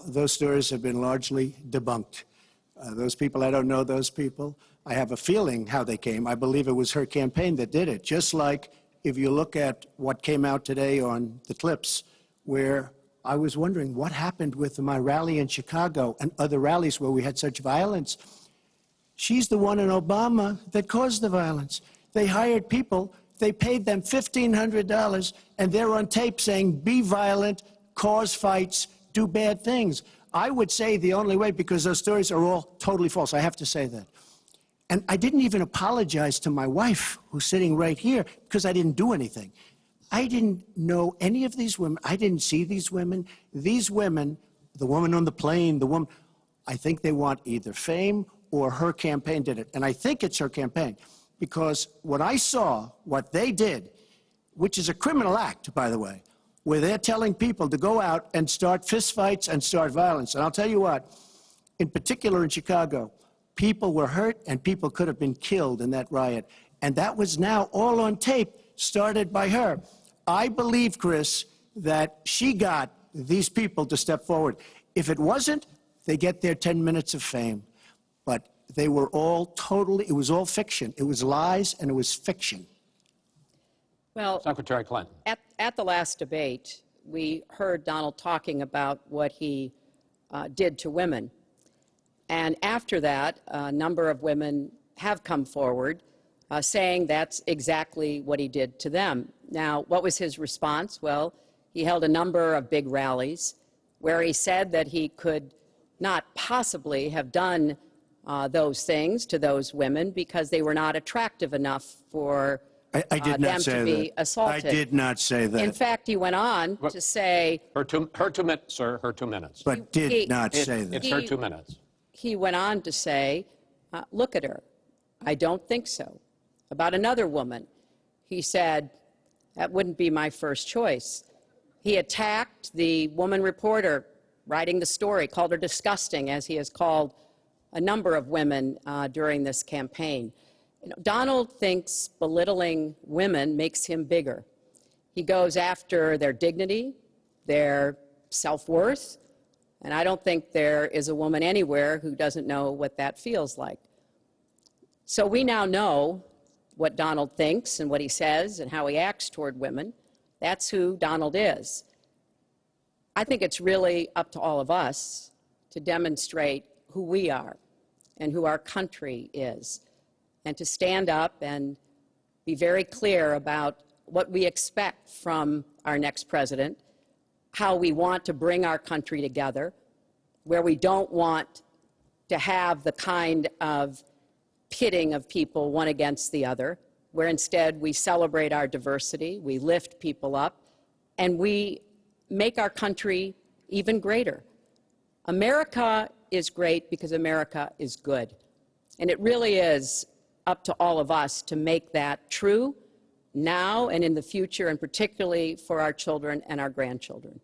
those stories have been largely debunked. Those people, I don't know those people. I have a feeling how they came. I believe it was her campaign that did it. Just like if you look at what came out today on the clips, where I was wondering what happened with my rally in Chicago and other rallies where we had such violence. She's the one in Obama that caused the violence. They hired people, they paid them $1,500, and they're on tape saying, be violent, cause fights, do bad things. I would say the only way, because those stories are all totally false, I have to say that. And I didn't even apologize to my wife, who's sitting right here, because I didn't do anything. I didn't know any of these women. I didn't see these women. These women, the woman on the plane, the woman, I think they want either fame or her campaign did it. And I think it's her campaign, because what I saw, what they did, which is a criminal act, by the way, where they're telling people to go out and start fistfights and start violence. And I'll tell you what, in particular in Chicago, people were hurt and people could have been killed in that riot. And that was now all on tape, started by her. I believe, Chris, that she got these people to step forward. If it wasn't, they get their 10 minutes of fame. But they were all totally, it was all fiction. It was lies and it was fiction. Well, Secretary Clinton. At the last debate, we heard Donald talking about what he did to women. And after that, a number of women have come forward saying that's exactly what he did to them. Now, what was his response? Well, he held a number of big rallies where he said that he could not possibly have done those things to those women because they were not attractive enough for them to be assaulted. I did not say that. In fact, he went on to say... Her two minutes, sir, her 2 minutes. But did not say that. It's her 2 minutes. He went on to say, look at her. I don't think so. About another woman, he said, that wouldn't be my first choice. He attacked the woman reporter writing the story, called her disgusting, as he has called a number of women during this campaign. You know, Donald thinks belittling women makes him bigger. He goes after their dignity, their self-worth, and I don't think there is a woman anywhere who doesn't know what that feels like. So we now know what Donald thinks and what he says and how he acts toward women. That's who Donald is. I think it's really up to all of us to demonstrate who we are and who our country is, and to stand up and be very clear about what we expect from our next president, how we want to bring our country together, where we don't want to have the kind of pitting of people one against the other, where instead we celebrate our diversity, we lift people up, and we make our country even greater. America is great because America is good. And it really is up to all of us to make that true now and in the future, and particularly for our children and our grandchildren.